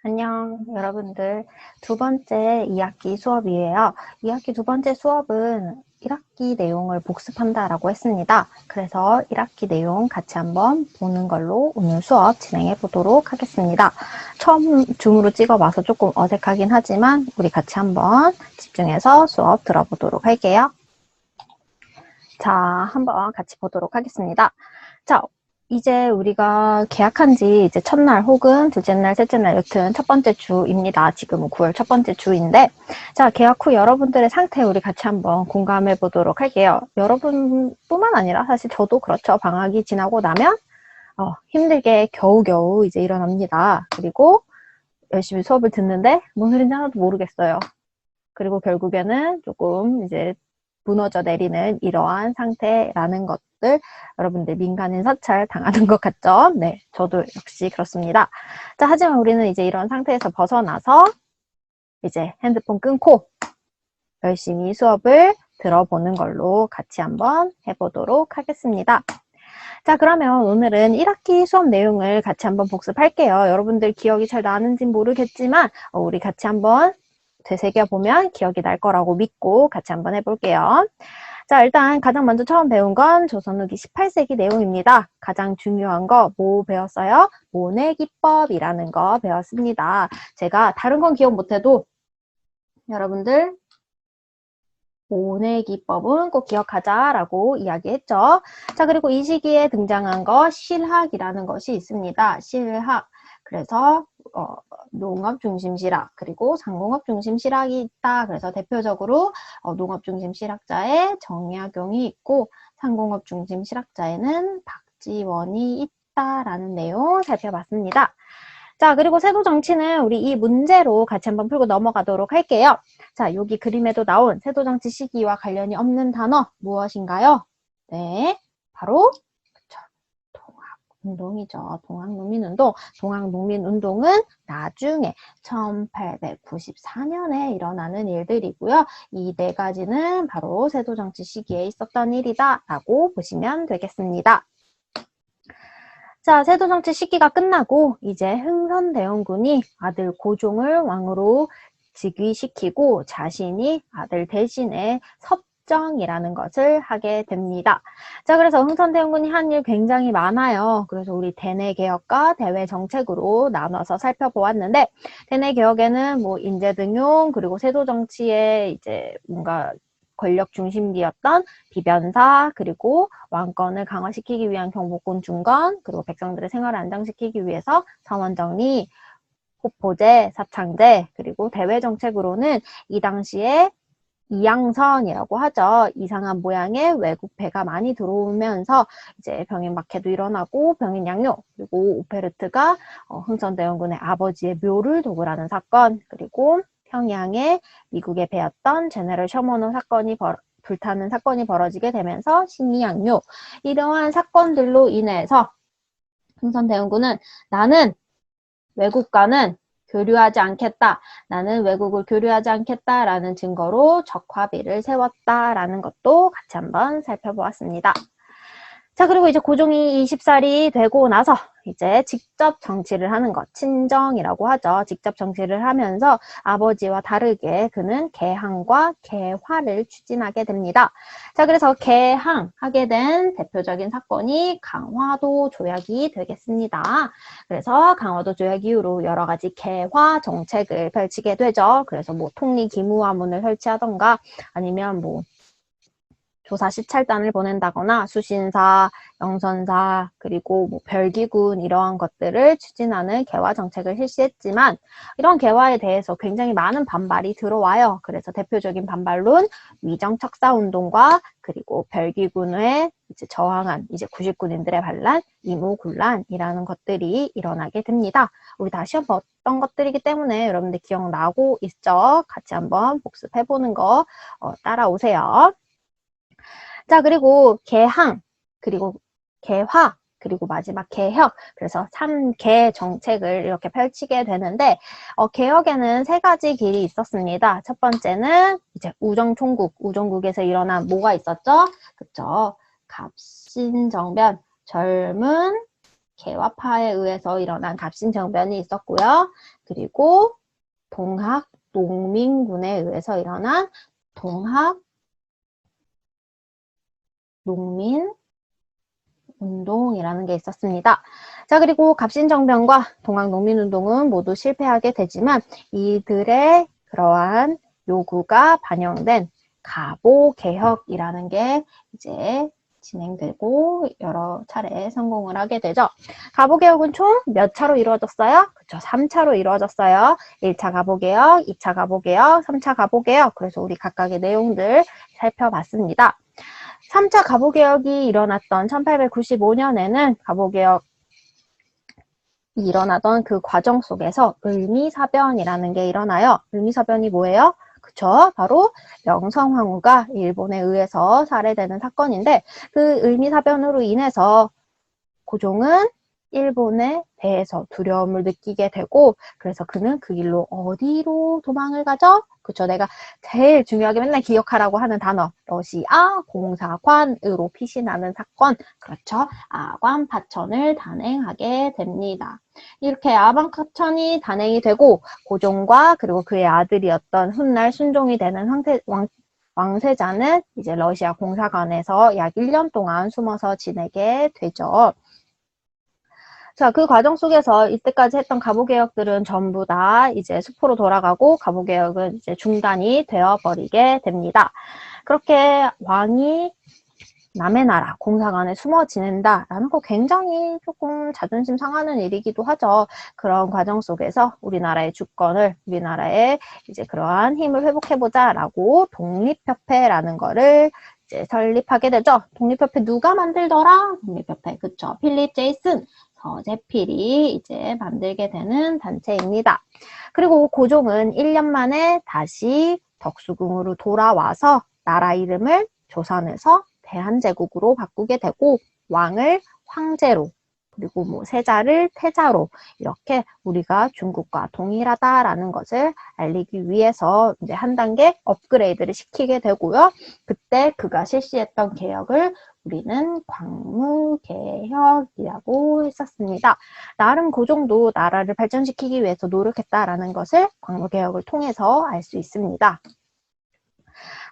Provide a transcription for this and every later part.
안녕, 여러분들. 두 번째 2학기 수업이에요. 2학기 두 번째 수업은 1학기 내용을 복습한다라고 했습니다. 그래서 1학기 내용 같이 한번 보는 걸로 오늘 수업 진행해 보도록 하겠습니다. 처음 줌으로 찍어봐서 조금 어색하긴 하지만 우리 같이 한번 집중해서 수업 들어보도록 할게요. 자, 한번 같이 보도록 하겠습니다. 자, 이제 우리가 계약한 지 이제 첫날 혹은 둘째 날, 셋째 날, 여튼 첫 번째 주입니다. 지금은 9월 첫 번째 주인데, 자, 계약 후 여러분들의 상태 우리 같이 한번 공감해 보도록 할게요. 여러분뿐만 아니라 사실 저도 그렇죠. 방학이 지나고 나면 힘들게 겨우겨우 이제 일어납니다. 그리고 열심히 수업을 듣는데 뭔 소리인지 하나도 모르겠어요. 그리고 결국에는 조금 이제 무너져 내리는 이러한 상태라는 것들 여러분들 민간인 사찰 당하는 것 같죠? 네, 저도 역시 그렇습니다. 자, 하지만 우리는 이제 이런 상태에서 벗어나서 이제 핸드폰 끊고 열심히 수업을 들어보는 걸로 같이 한번 해보도록 하겠습니다. 자, 그러면 오늘은 1학기 수업 내용을 같이 한번 복습할게요. 여러분들 기억이 잘 나는지는 모르겠지만 우리 같이 한번 되새겨보면 기억이 날 거라고 믿고 같이 한번 해볼게요. 자, 일단 가장 먼저 처음 배운 건 조선 후기 18세기 내용입니다. 가장 중요한 거 뭐 배웠어요? 모내기법이라는 거 배웠습니다. 제가 다른 건 기억 못해도 여러분들 모내기법은 꼭 기억하자라고 이야기했죠. 자, 그리고 이 시기에 등장한 거 실학이라는 것이 있습니다. 실학. 그래서 농업 중심 실학 그리고 상공업 중심 실학이 있다. 그래서 대표적으로 농업 중심 실학자에 정약용이 있고 상공업 중심 실학자에는 박지원이 있다라는 내용 살펴봤습니다. 자, 그리고 세도 정치는 우리 이 문제로 같이 한번 풀고 넘어가도록 할게요. 자, 여기 그림에도 나온 세도 정치 시기와 관련이 없는 단어 무엇인가요? 네, 바로 동학운동이죠. 동학농민운동. 동학농민운동은 나중에 1894년에 일어나는 일들이고요. 이 네 가지는 바로 세도 정치 시기에 있었던 일이다라고 보시면 되겠습니다. 자, 세도 정치 시기가 끝나고 이제 흥선대원군이 아들 고종을 왕으로 즉위시키고 자신이 아들 대신에 섭정이라는 것을 하게 됩니다. 자, 그래서 흥선대원군이 한 일 굉장히 많아요. 그래서 우리 대내개혁과 대외정책으로 나눠서 살펴보았는데 대내개혁에는 뭐 인재등용 그리고 세도 정치에 이제 뭔가 권력 중심기였던 비변사 그리고 왕권을 강화시키기 위한 경복궁 중건 그리고 백성들의 생활을 안정시키기 위해서 사원정리, 호포제, 사창제 그리고 대외정책으로는 이 당시에 이양선이라고 하죠. 이상한 모양의 외국 배가 많이 들어오면서 이제 병인박해도 일어나고 병인 양요 그리고 오페르트가 흥선대원군의 아버지의 묘를 도굴하는 사건 그리고 평양에 미국의 배였던 제네럴 셔먼호 사건이 불타는 사건이 벌어지게 되면서 신이양요 이러한 사건들로 인해서 흥선대원군은 나는 외국과는 교류하지 않겠다. 나는 외국을 교류하지 않겠다라는 증거로 적화비를 세웠다라는 것도 같이 한번 살펴보았습니다. 자, 그리고 이제 고종이 20살이 되고 나서 이제 직접 정치를 하는 것, 친정이라고 하죠. 직접 정치를 하면서 아버지와 다르게 그는 개항과 개화를 추진하게 됩니다. 자, 그래서 개항하게 된 대표적인 사건이 강화도 조약이 되겠습니다. 그래서 강화도 조약 이후로 여러 가지 개화 정책을 펼치게 되죠. 그래서 뭐 통리기무화문을 설치하던가 아니면 뭐 조사 시찰단을 보낸다거나 수신사, 영선사, 그리고 뭐 별기군 이러한 것들을 추진하는 개화 정책을 실시했지만 이런 개화에 대해서 굉장히 많은 반발이 들어와요. 그래서 대표적인 반발론 위정척사운동과 그리고 별기군에 이제 저항한 이제 구식군인들의 반란, 이무군란이라는 것들이 일어나게 됩니다. 우리 다 시험 봤던 것들이기 때문에 여러분들 기억나고 있죠? 같이 한번 복습해보는 거 따라오세요. 자, 그리고 개항, 그리고 개화, 그리고 마지막 개혁, 그래서 3개 정책을 이렇게 펼치게 되는데 개혁에는 세 가지 길이 있었습니다. 첫 번째는 이제 우정총국, 우정국에서 일어난 뭐가 있었죠? 그쵸? 갑신정변, 젊은 개화파에 의해서 일어난 갑신정변이 있었고요. 그리고 동학 농민군에 의해서 일어난 동학 농민 운동이라는 게 있었습니다. 자, 그리고 갑신정변과 동학농민운동은 모두 실패하게 되지만 이들의 그러한 요구가 반영된 가보개혁이라는 게 이제 진행되고 여러 차례 성공을 하게 되죠. 가보개혁은 총 몇 차로 이루어졌어요? 그쵸, 3차로 이루어졌어요. 1차 가보개혁, 2차 가보개혁, 3차 가보개혁. 그래서 우리 각각의 내용들 살펴봤습니다. 3차 가보개혁이 일어났던 1895년에는 가보개혁이 일어나던 그 과정 속에서 을미사변이라는 게 일어나요. 을미사변이 뭐예요? 그쵸? 바로 명성황후가 일본에 의해서 살해되는 사건인데 그 을미사변으로 인해서 고종은 일본에 대해서 두려움을 느끼게 되고 그래서 그는 그 길로 어디로 도망을 가죠? 그쵸, 내가 제일 중요하게 맨날 기억하라고 하는 단어 러시아 공사관으로 피신하는 사건, 그렇죠, 아관파천을 단행하게 됩니다. 이렇게 아관파천이 단행이 되고 고종과 그리고 그의 아들이었던 훗날 순종이 되는 왕세자는 이제 러시아 공사관에서 약 1년 동안 숨어서 지내게 되죠. 자, 그 과정 속에서 이때까지 했던 가보개혁들은 전부 다 이제 수포로 돌아가고 가보개혁은 이제 중단이 되어버리게 됩니다. 그렇게 왕이 남의 나라 공사관에 숨어 지낸다라는 거 굉장히 조금 자존심 상하는 일이기도 하죠. 그런 과정 속에서 우리나라의 주권을, 우리나라의 이제 그러한 힘을 회복해보자라고 독립협회라는 거를 이제 설립하게 되죠. 독립협회 누가 만들더라? 독립협회, 그쵸? 필립 제이슨 서재필이 이제 만들게 되는 단체입니다. 그리고 고종은 1년 만에 다시 덕수궁으로 돌아와서 나라 이름을 조선에서 대한제국으로 바꾸게 되고 왕을 황제로 그리고 뭐 세자를 태자로 이렇게 우리가 중국과 동일하다라는 것을 알리기 위해서 이제 한 단계 업그레이드를 시키게 되고요. 그때 그가 실시했던 개혁을 우리는 광무개혁이라고 했었습니다. 나름 고종도 나라를 발전시키기 위해서 노력했다라는 것을 광무개혁을 통해서 알 수 있습니다.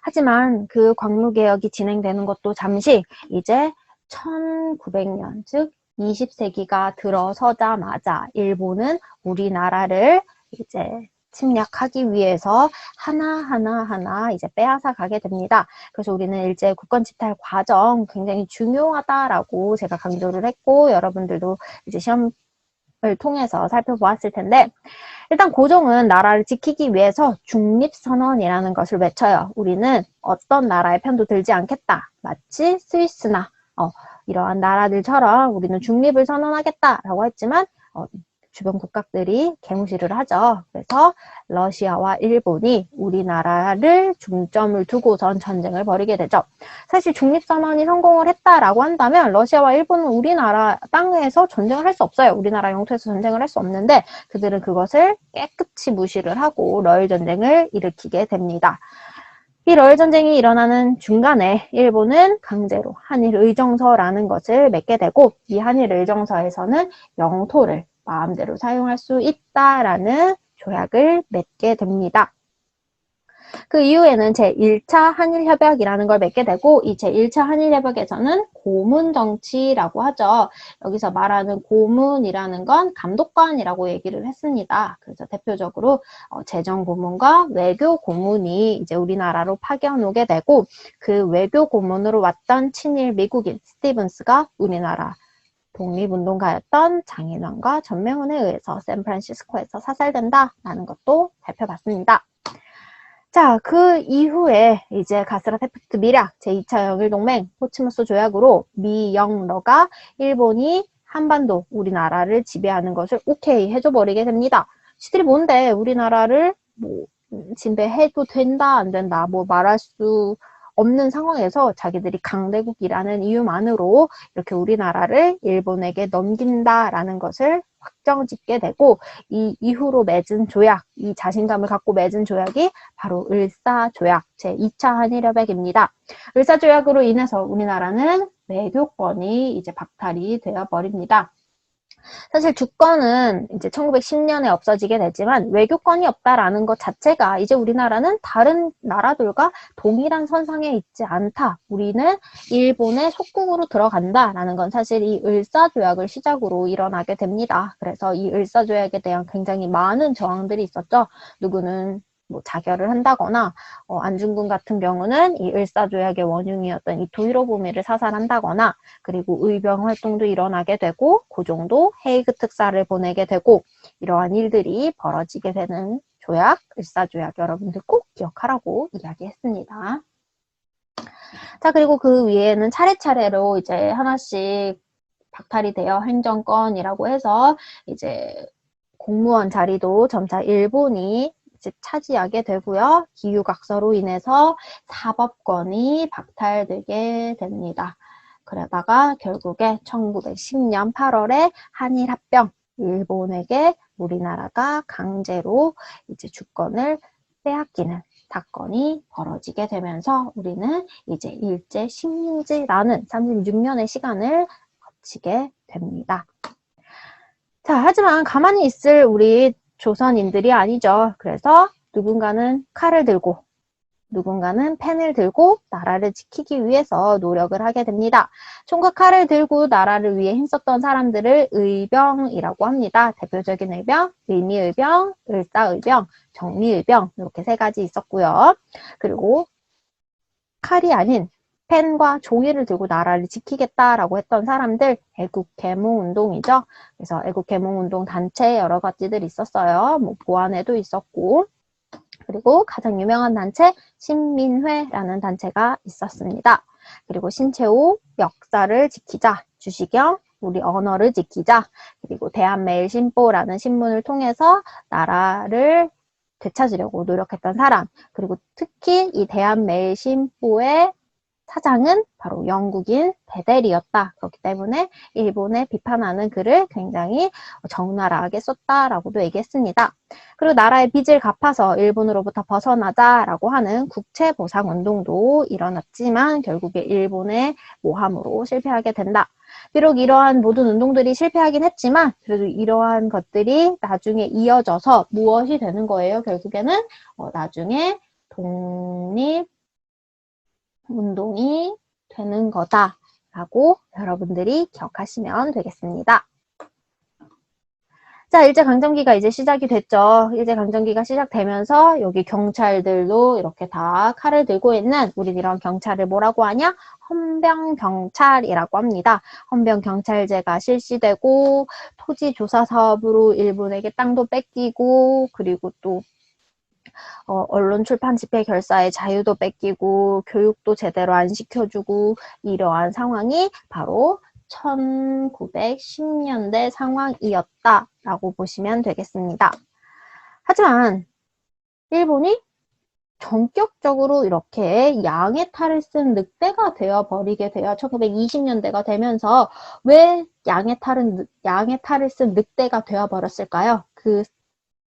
하지만 그 광무개혁이 진행되는 것도 잠시 이제 1900년, 즉 20세기가 들어서자마자 일본은 우리나라를 이제 침략하기 위해서 하나하나 이제 빼앗아 가게 됩니다. 그래서 우리는 일제 국권 침탈 과정 굉장히 중요하다라고 제가 강조를 했고 여러분들도 이제 시험을 통해서 살펴보았을 텐데 일단 고종은 나라를 지키기 위해서 중립선언이라는 것을 외쳐요. 우리는 어떤 나라의 편도 들지 않겠다. 마치 스위스나 이러한 나라들처럼 우리는 중립을 선언하겠다라고 했지만 주변 국가들이 개무시를 하죠. 그래서 러시아와 일본이 우리나라를 중점을 두고선 전쟁을 벌이게 되죠. 사실 중립선언이 성공을 했다라고 한다면 러시아와 일본은 우리나라 땅에서 전쟁을 할 수 없어요. 우리나라 영토에서 전쟁을 할 수 없는데 그들은 그것을 깨끗이 무시를 하고 러일전쟁을 일으키게 됩니다. 이 러일전쟁이 일어나는 중간에 일본은 강제로 한일의정서라는 것을 맺게 되고 이 한일의정서에서는 영토를 마음대로 사용할 수 있다라는 조약을 맺게 됩니다. 그 이후에는 제1차 한일협약이라는 걸 맺게 되고 이 제1차 한일협약에서는 고문정치라고 하죠. 여기서 말하는 고문이라는 건 감독관이라고 얘기를 했습니다. 그래서 대표적으로 재정고문과 외교고문이 이제 우리나라로 파견 오게 되고 그 외교고문으로 왔던 친일 미국인 스티븐스가 우리나라 독립운동가였던 장인왕과 전명훈에 의해서 샌프란시스코에서 사살된다라는 것도 살펴봤습니다. 자, 그 이후에 이제 가스라테프트 밀약, 제2차 영일동맹, 포츠모스 조약으로 미영러가 일본이 한반도, 우리나라를 지배하는 것을 오케이 해줘버리게 됩니다. 시들이 뭔데 우리나라를 뭐 지배해도 된다, 안 된다, 뭐 말할 수 없는 상황에서 자기들이 강대국이라는 이유만으로 이렇게 우리나라를 일본에게 넘긴다라는 것을 확정짓게 되고 이 이후로 맺은 조약, 이 자신감을 갖고 맺은 조약이 바로 을사조약, 제2차 한일협약입니다. 을사조약으로 인해서 우리나라는 외교권이 이제 박탈이 되어버립니다. 사실 주권은 이제 1910년에 없어지게 되지만 외교권이 없다라는 것 자체가 이제 우리나라는 다른 나라들과 동일한 선상에 있지 않다. 우리는 일본의 속국으로 들어간다라는 건 사실 이 을사조약을 시작으로 일어나게 됩니다. 그래서 이 을사조약에 대한 굉장히 많은 저항들이 있었죠. 누구는 뭐 자결을 한다거나 안중근 같은 경우는 이 을사조약의 원흉이었던 이토 히로부미를 사살한다거나 그리고 의병 활동도 일어나게 되고 고종도 헤이그 특사를 보내게 되고 이러한 일들이 벌어지게 되는 조약, 을사조약 여러분들 꼭 기억하라고 이야기했습니다. 자, 그리고 그 위에는 차례차례로 이제 하나씩 박탈이 되어 행정권이라고 해서 이제 공무원 자리도 점차 일본이 이제 차지하게 되고요. 기후각서로 인해서 사법권이 박탈되게 됩니다. 그러다가 결국에 1910년 8월에 한일합병, 일본에게 우리나라가 강제로 이제 주권을 빼앗기는 사건이 벌어지게 되면서 우리는 이제 일제 식민지라는 36년의 시간을 거치게 됩니다. 자, 하지만 가만히 있을 우리 조선인들이 아니죠. 그래서 누군가는 칼을 들고 누군가는 펜을 들고 나라를 지키기 위해서 노력을 하게 됩니다. 총과 칼을 들고 나라를 위해 힘썼던 사람들을 의병이라고 합니다. 대표적인 의병, 의미의병, 을사의병, 정리의병 이렇게 세 가지 있었고요. 그리고 칼이 아닌 펜과 종이를 들고 나라를 지키겠다라고 했던 사람들 애국개몽운동이죠. 그래서 애국개몽운동 단체 여러 가지들 있었어요. 뭐 보안에도 있었고 그리고 가장 유명한 단체 신민회라는 단체가 있었습니다. 그리고 신채호 역사를 지키자, 주시경 우리 언어를 지키자, 그리고 대한매일신보라는 신문을 통해서 나라를 되찾으려고 노력했던 사람, 그리고 특히 이 대한매일신보의 사장은 바로 영국인 베델이었다. 그렇기 때문에 일본에 비판하는 글을 굉장히 적나라하게 썼다라고도 얘기했습니다. 그리고 나라의 빚을 갚아서 일본으로부터 벗어나자라고 하는 국채보상운동도 일어났지만 결국에 일본의 모함으로 실패하게 된다. 비록 이러한 모든 운동들이 실패하긴 했지만 그래도 이러한 것들이 나중에 이어져서 무엇이 되는 거예요? 결국에는 나중에 독립 운동이 되는 거다라고 여러분들이 기억하시면 되겠습니다. 자, 일제강점기가 이제 시작이 됐죠. 일제강점기가 시작되면서 여기 경찰들도 이렇게 다 칼을 들고 있는 우리 이런 경찰을 뭐라고 하냐? 헌병경찰이라고 합니다. 헌병경찰제가 실시되고 토지조사 사업으로 일본에게 땅도 뺏기고 그리고 또 언론 출판 집회 결사의 자유도 뺏기고 교육도 제대로 안 시켜주고 이러한 상황이 바로 1910년대 상황이었다라고 보시면 되겠습니다. 하지만 일본이 전격적으로 이렇게 양의 탈을 쓴 늑대가 되어버리게 돼요. 1920년대가 되면서 왜 양의 탈을 쓴 늑대가 되어버렸을까요? 그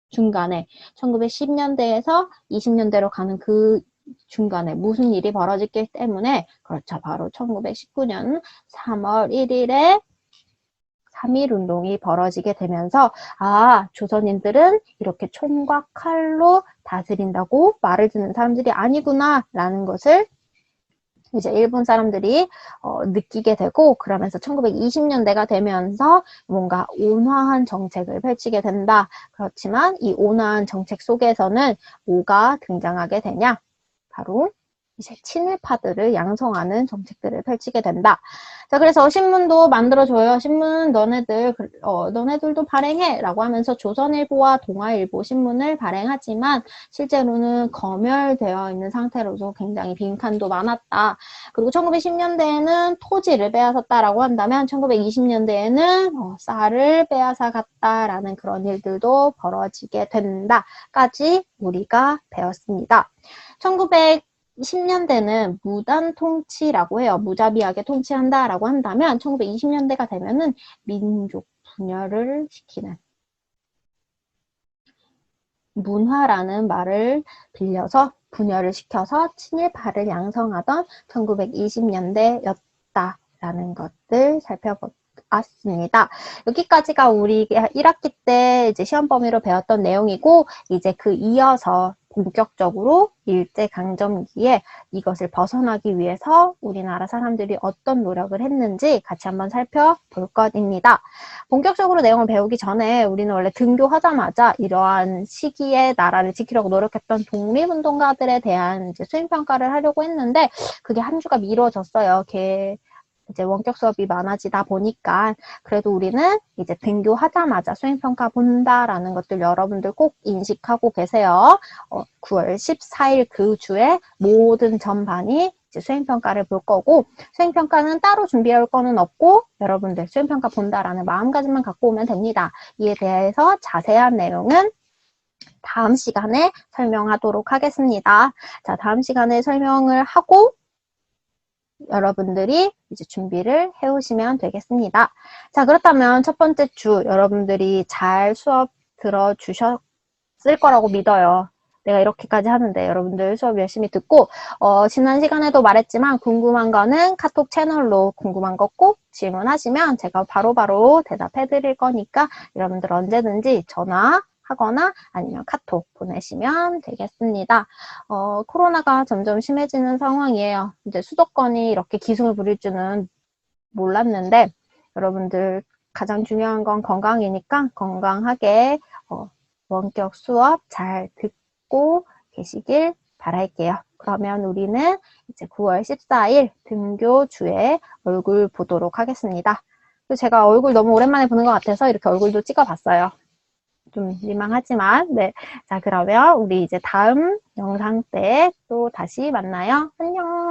중간에 1910년대에서 20년대로 가는 그 중간에 무슨 일이 벌어졌기 때문에 그렇죠. 바로 1919년 3월 1일에 3.1운동이 벌어지게 되면서 조선인들은 이렇게 총과 칼로 다스린다고 말을 듣는 사람들이 아니구나 라는 것을 이제 일본 사람들이 느끼게 되고 그러면서 1920년대가 되면서 뭔가 온화한 정책을 펼치게 된다. 그렇지만 이 온화한 정책 속에서는 뭐가 등장하게 되냐? 바로 이제 친일파들을 양성하는 정책들을 펼치게 된다. 자, 그래서 신문도 만들어줘요. 신문 너네들도 발행해 라고 하면서 조선일보와 동아일보 신문을 발행하지만 실제로는 검열되어 있는 상태로서 굉장히 빈칸도 많았다. 그리고 1910년대에는 토지를 빼앗았다라고 한다면 1920년대에는 쌀을 빼앗아 갔다라는 그런 일들도 벌어지게 된다까지 우리가 배웠습니다. 1910년대는 무단 통치라고 해요. 무자비하게 통치한다라고 한다면 1920년대가 되면은 민족 분열을 시키는 문화라는 말을 빌려서 분열을 시켜서 친일파를 양성하던 1920년대였다라는 것들 왔습니다. 여기까지가 우리 1학기 때 이제 시험 범위로 배웠던 내용이고, 이제 그 이어서 본격적으로 일제강점기에 이것을 벗어나기 위해서 우리나라 사람들이 어떤 노력을 했는지 같이 한번 살펴볼 것입니다. 본격적으로 내용을 배우기 전에 우리는 원래 등교하자마자 이러한 시기에 나라를 지키려고 노력했던 독립운동가들에 대한 이제 수행평가를 하려고 했는데, 그게 한 주가 미뤄졌어요. 이제 원격 수업이 많아지다 보니까. 그래도 우리는 이제 등교하자마자 수행평가 본다라는 것들 여러분들 꼭 인식하고 계세요. 9월 14일 그 주에 모든 전반이 이제 수행평가를 볼 거고, 수행평가는 따로 준비해 올 거는 없고 여러분들 수행평가 본다라는 마음가짐만 갖고 오면 됩니다. 이에 대해서 자세한 내용은 다음 시간에 설명하도록 하겠습니다. 자, 다음 시간에 설명을 하고 여러분들이 이제 준비를 해오시면 되겠습니다. 자, 그렇다면 첫 번째 주 여러분들이 잘 수업 들어주셨을 거라고 믿어요. 내가 이렇게까지 하는데 여러분들 수업 열심히 듣고, 지난 시간에도 말했지만 궁금한 거는 카톡 채널로 궁금한 거 꼭 질문하시면 제가 바로바로 대답해 드릴 거니까 여러분들 언제든지 전화하거나 아니면 카톡 보내시면 되겠습니다. 코로나가 점점 심해지는 상황이에요. 이제 수도권이 이렇게 기승을 부릴 줄은 몰랐는데 여러분들 가장 중요한 건 건강이니까 건강하게 원격 수업 잘 듣고 계시길 바랄게요. 그러면 우리는 이제 9월 14일 등교주에 얼굴 보도록 하겠습니다. 제가 얼굴 너무 오랜만에 보는 것 같아서 이렇게 얼굴도 찍어봤어요. 좀 민망하지만, 네. 자, 그러면 우리 이제 다음 영상 때 또 다시 만나요. 안녕.